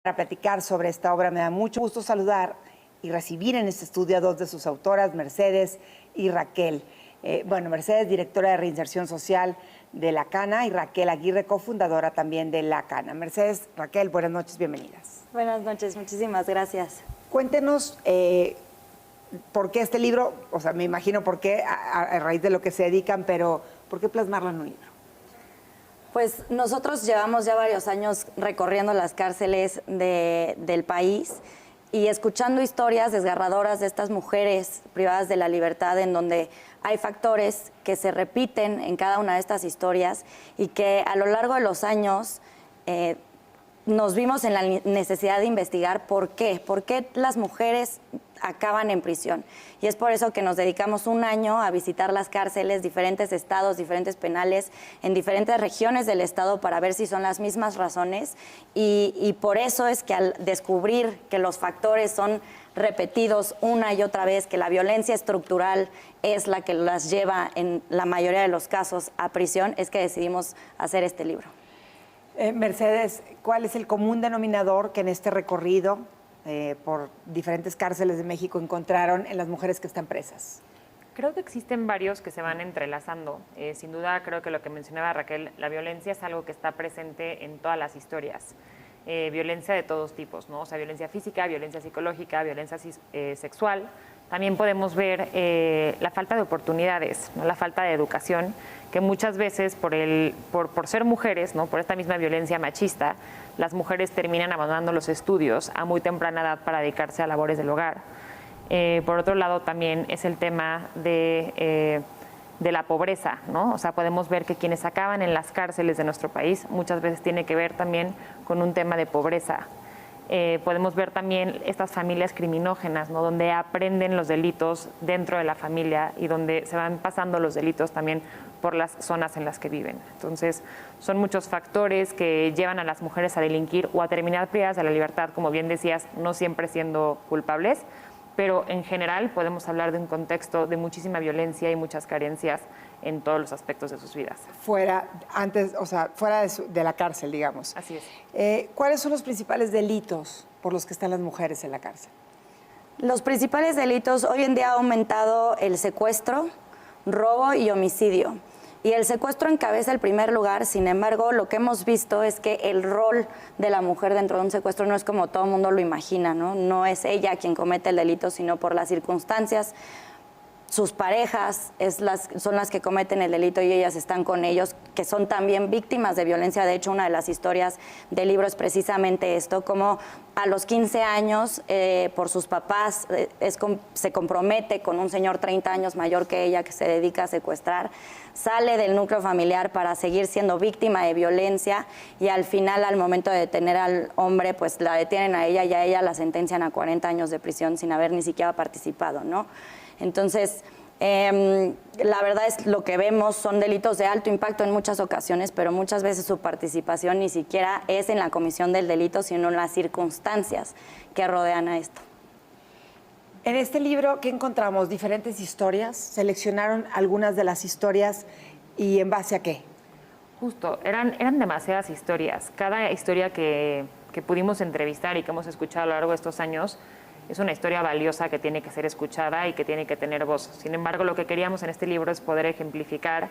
Para platicar sobre esta obra. Me da mucho gusto saludar y recibir en este estudio a dos de sus autoras, Mercedes y Raquel. Mercedes, directora de Reinserción Social de La Cana, y Raquel Aguirre, cofundadora también de La Cana. Mercedes, Raquel, buenas noches, bienvenidas. Buenas noches, muchísimas gracias. Cuéntenos por qué este libro, o sea, me imagino por qué, a raíz de lo que se dedican, pero ¿por qué plasmarlo en un libro? Pues nosotros llevamos ya varios años recorriendo las cárceles del país y escuchando historias desgarradoras de estas mujeres privadas de la libertad, en donde hay factores que se repiten en cada una de estas historias y que a lo largo de los años nos vimos en la necesidad de investigar por qué las mujeres acaban en prisión. Y es por eso que nos dedicamos un año a visitar las cárceles, diferentes estados, diferentes penales, en diferentes regiones del estado, para ver si son las mismas razones. Y por eso es que al descubrir que los factores son repetidos una y otra vez, que la violencia estructural es la que las lleva en la mayoría de los casos a prisión, es que decidimos hacer este libro. Mercedes, ¿cuál es el común denominador que en este recorrido por diferentes cárceles de México encontraron en las mujeres que están presas? Creo que existen varios que se van entrelazando. Sin duda, creo que lo que mencionaba Raquel, la violencia es algo que está presente en todas las historias. Violencia de todos tipos, ¿no? O sea, violencia física, violencia psicológica, violencia sexual. También podemos ver la falta de oportunidades, ¿no? La falta de educación, que muchas veces por ser mujeres, ¿no? Por esta misma violencia machista, las mujeres terminan abandonando los estudios a muy temprana edad para dedicarse a labores del hogar. Por otro lado, también es el tema de la pobreza, ¿no? O sea, podemos ver que quienes acaban en las cárceles de nuestro país muchas veces tiene que ver también con un tema de pobreza. Podemos ver también estas familias criminógenas, ¿no? Donde aprenden los delitos dentro de la familia y donde se van pasando los delitos también por las zonas en las que viven. Entonces, son muchos factores que llevan a las mujeres a delinquir o a terminar privadas de la libertad, como bien decías, no siempre siendo culpables, pero en general podemos hablar de un contexto de muchísima violencia y muchas carencias en todos los aspectos de sus vidas. Fuera de la cárcel, digamos. Así es. ¿Cuáles son los principales delitos por los que están las mujeres en la cárcel? Los principales delitos, hoy en día ha aumentado el secuestro, robo y homicidio. Y el secuestro encabeza el primer lugar. Sin embargo, lo que hemos visto es que el rol de la mujer dentro de un secuestro no es como todo el mundo lo imagina, ¿no? No es ella quien comete el delito, sino por las circunstancias. Sus parejas son las que cometen el delito y ellas están con ellos, que son también víctimas de violencia. De hecho, una de las historias del libro es precisamente esto, como a los 15 años, por sus papás, se compromete con un señor 30 años mayor que ella, que se dedica a secuestrar, sale del núcleo familiar para seguir siendo víctima de violencia, y al final, al momento de detener al hombre, pues la detienen a ella y a ella la sentencian a 40 años de prisión sin haber ni siquiera participado, ¿no? Entonces, la verdad es lo que vemos son delitos de alto impacto en muchas ocasiones, pero muchas veces su participación ni siquiera es en la comisión del delito, sino en las circunstancias que rodean a esto. En este libro, ¿qué encontramos? Diferentes historias. Seleccionaron algunas de las historias y ¿en base a qué? Justo, eran demasiadas historias. Cada historia que pudimos entrevistar y que hemos escuchado a lo largo de estos años es una historia valiosa que tiene que ser escuchada y que tiene que tener voz. Sin embargo, lo que queríamos en este libro es poder ejemplificar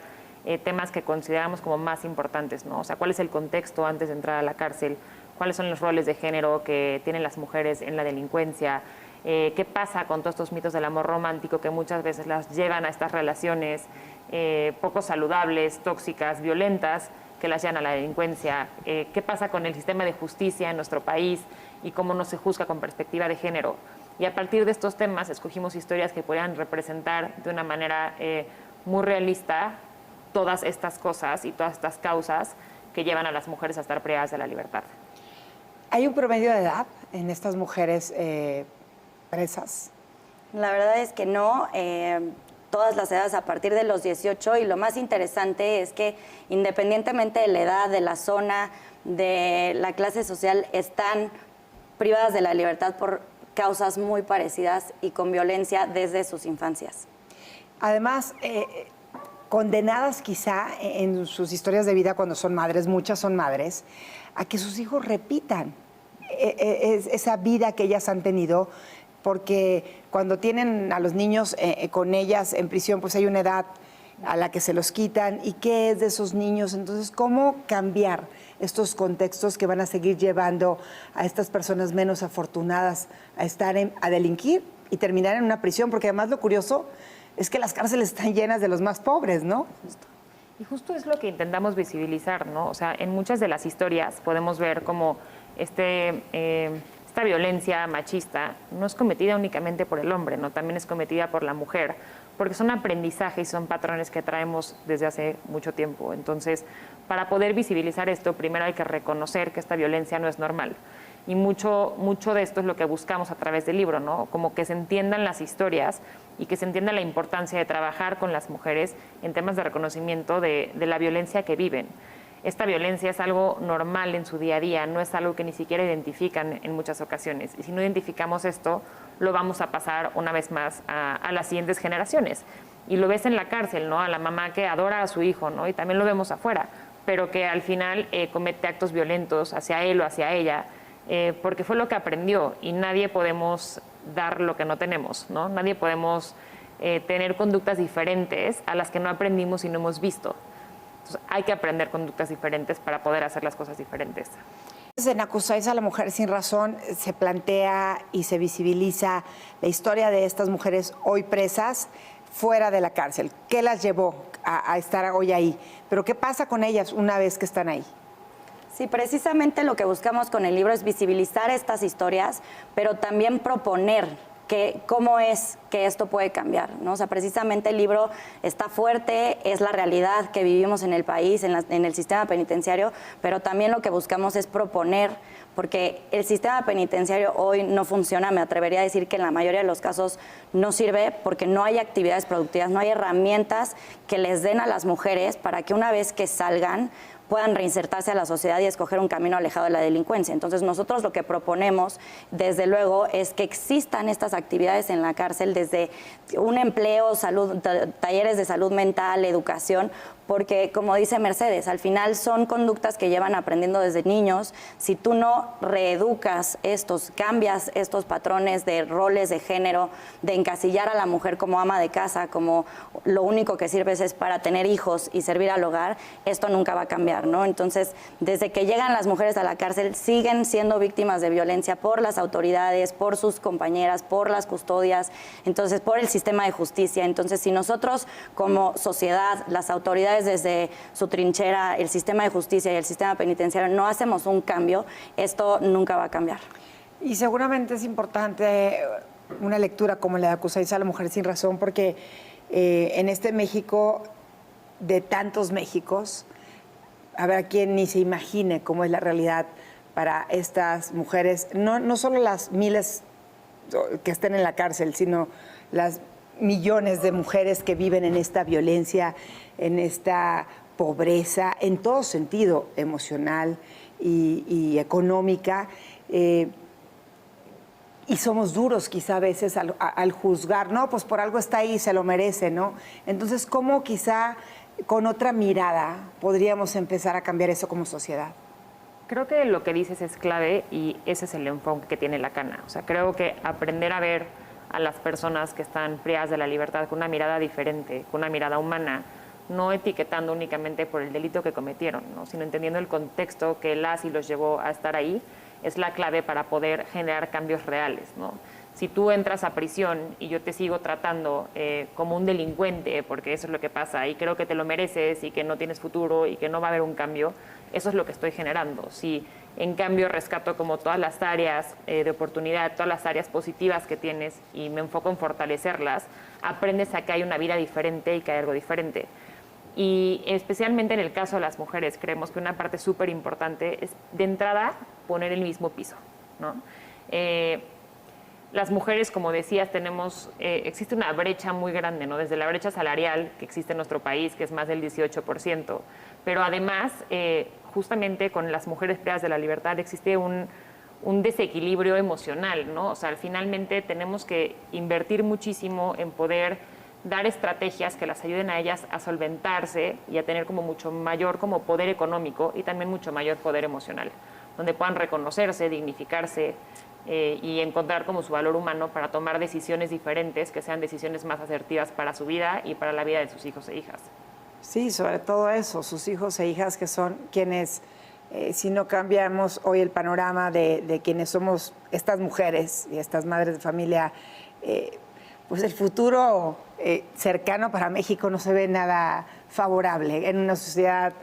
temas que consideramos como más importantes, ¿no? O sea, cuál es el contexto antes de entrar a la cárcel, cuáles son los roles de género que tienen las mujeres en la delincuencia, qué pasa con todos estos mitos del amor romántico que muchas veces las llevan a estas relaciones poco saludables, tóxicas, violentas, que las llevan a la delincuencia, qué pasa con el sistema de justicia en nuestro país y cómo no se juzga con perspectiva de género. Y a partir de estos temas escogimos historias que podían representar de una manera muy realista todas estas cosas y todas estas causas que llevan a las mujeres a estar privadas de la libertad. ¿Hay un promedio de edad en estas mujeres presas? La verdad es que no. Todas las edades a partir de los 18, y lo más interesante es que independientemente de la edad, de la zona, de la clase social, están privadas de la libertad por causas muy parecidas y con violencia desde sus infancias. Además, condenadas quizá en sus historias de vida cuando son madres, muchas son madres, a que sus hijos repitan esa vida que ellas han tenido, porque cuando tienen a los niños con ellas en prisión, pues hay una edad a la que se los quitan. ¿Y qué es de esos niños? Entonces, ¿cómo cambiar estos contextos que van a seguir llevando a estas personas menos afortunadas a a delinquir y terminar en una prisión? Porque además lo curioso es que las cárceles están llenas de los más pobres, ¿no? Y justo es lo que intentamos visibilizar, ¿no? O sea, en muchas de las historias podemos ver cómo esta violencia machista no es cometida únicamente por el hombre, ¿no? También es cometida por la mujer, porque son aprendizajes y son patrones que traemos desde hace mucho tiempo. Entonces, para poder visibilizar esto, primero hay que reconocer que esta violencia no es normal. Y mucho de esto es lo que buscamos a través del libro, ¿no? Como que se entiendan las historias y que se entienda la importancia de trabajar con las mujeres en temas de reconocimiento de la violencia que viven. Esta violencia es algo normal en su día a día, no es algo que ni siquiera identifican en muchas ocasiones. Y si no identificamos esto, lo vamos a pasar una vez más a las siguientes generaciones. Y lo ves en la cárcel, ¿no? A la mamá que adora a su hijo, ¿no? Y también lo vemos afuera, pero que al final comete actos violentos hacia él o hacia ella, porque fue lo que aprendió, y nadie podemos dar lo que no tenemos, ¿no? Nadie podemos tener conductas diferentes a las que no aprendimos y no hemos visto. Entonces, hay que aprender conductas diferentes para poder hacer las cosas diferentes. En Acusáis a la mujer sin razón se plantea y se visibiliza la historia de estas mujeres hoy presas fuera de la cárcel. ¿Qué las llevó a estar hoy ahí? Pero ¿qué pasa con ellas una vez que están ahí? Sí, precisamente lo que buscamos con el libro es visibilizar estas historias, pero también proponer cómo es que esto puede cambiar, ¿no? O sea, precisamente el libro está fuerte, es la realidad que vivimos en el país, en el sistema penitenciario, pero también lo que buscamos es proponer, porque el sistema penitenciario hoy no funciona, me atrevería a decir que en la mayoría de los casos no sirve porque no hay actividades productivas, no hay herramientas que les den a las mujeres para que una vez que salgan puedan reinsertarse a la sociedad y escoger un camino alejado de la delincuencia. Entonces, nosotros lo que proponemos, desde luego, es que existan estas actividades en la cárcel, desde un empleo, talleres de salud mental, educación, porque, como dice Mercedes, al final son conductas que llevan aprendiendo desde niños. Si tú no reeducas cambias estos patrones de roles de género, de encasillar a la mujer como ama de casa, como lo único que sirves es para tener hijos y servir al hogar, esto nunca va a cambiar, ¿no? Entonces, desde que llegan las mujeres a la cárcel, siguen siendo víctimas de violencia por las autoridades, por sus compañeras, por las custodias, entonces, por el sistema de justicia. Entonces, si nosotros como sociedad, las autoridades desde su trinchera, el sistema de justicia y el sistema penitenciario, no hacemos un cambio, esto nunca va a cambiar. Y seguramente es importante una lectura como la de Acusáis a la mujer sin razón, porque en este México, de tantos Méxicos, habrá quien ni se imagine cómo es la realidad para estas mujeres, no solo las miles que estén en la cárcel, sino las millones de mujeres que viven en esta violencia, en esta pobreza, en todo sentido, emocional y económica. Y somos duros quizá a veces al juzgar, no, pues por algo está ahí, se lo merece, ¿no? Entonces, ¿cómo quizá con otra mirada podríamos empezar a cambiar eso como sociedad? Creo que lo que dices es clave y ese es el enfoque que tiene la Cana. O sea, creo que aprender a ver a las personas que están privadas de la libertad con una mirada diferente, con una mirada humana, no etiquetando únicamente por el delito que cometieron, ¿no? Sino entendiendo el contexto que las y los llevó a estar ahí, es la clave para poder generar cambios reales, ¿no? Si tú entras a prisión y yo te sigo tratando como un delincuente, porque eso es lo que pasa, y creo que te lo mereces y que no tienes futuro y que no va a haber un cambio, eso es lo que estoy generando. Si en cambio rescato como todas las áreas de oportunidad, todas las áreas positivas que tienes y me enfoco en fortalecerlas, aprendes a que hay una vida diferente y que hay algo diferente. Y especialmente en el caso de las mujeres, creemos que una parte súper importante es, de entrada, poner el mismo piso, ¿no? Las mujeres, como decías, existe una brecha muy grande, ¿no? Desde la brecha salarial que existe en nuestro país, que es más del 18%, pero además, justamente con las mujeres privadas de la libertad existe un desequilibrio emocional, ¿no? O sea, finalmente tenemos que invertir muchísimo en poder dar estrategias que las ayuden a ellas a solventarse y a tener como mucho mayor como poder económico y también mucho mayor poder emocional. donde puedan reconocerse, dignificarse y encontrar como su valor humano para tomar decisiones diferentes, que sean decisiones más asertivas para su vida y para la vida de sus hijos e hijas. Sí, sobre todo eso, sus hijos e hijas que son quienes, si no cambiamos hoy el panorama de quienes somos estas mujeres y estas madres de familia, pues el futuro cercano para México no se ve nada favorable en una sociedad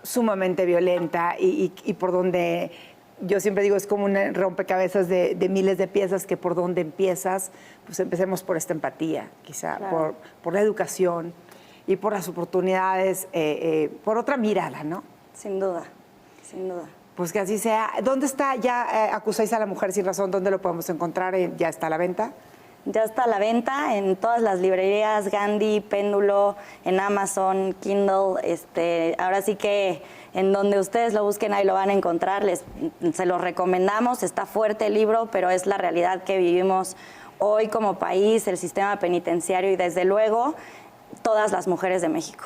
sumamente violenta y por donde, yo siempre digo, es como un rompecabezas de miles de piezas que por donde empiezas, pues empecemos por esta empatía, quizá, Claro. por la educación y por las oportunidades, por otra mirada, ¿no? Sin duda, sin duda. Pues que así sea. ¿Dónde está ya Acusáis a la Mujer Sin Razón? ¿Dónde lo podemos encontrar? ¿Ya está a la venta? Ya está a la venta en todas las librerías, Gandhi, Péndulo, en Amazon, Kindle. Ahora sí que en donde ustedes lo busquen ahí lo van a encontrar. Se los recomendamos, está fuerte el libro, pero es la realidad que vivimos hoy como país, el sistema penitenciario y desde luego todas las mujeres de México.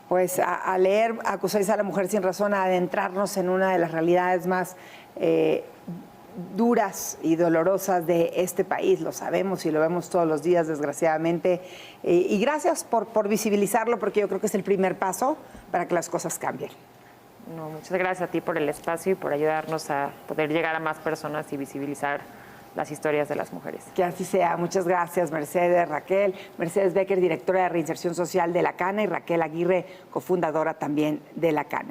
Pues a leer Acusáis a la Mujer Sin Razón, a adentrarnos en una de las realidades más duras y dolorosas de este país, lo sabemos y lo vemos todos los días, desgraciadamente. Y gracias por visibilizarlo, porque yo creo que es el primer paso para que las cosas cambien. No, muchas gracias a ti por el espacio y por ayudarnos a poder llegar a más personas y visibilizar las historias de las mujeres. Que así sea. Muchas gracias, Mercedes, Raquel. Mercedes Becker, directora de Reinserción Social de la Cana, y Raquel Aguirre, cofundadora también de la Cana.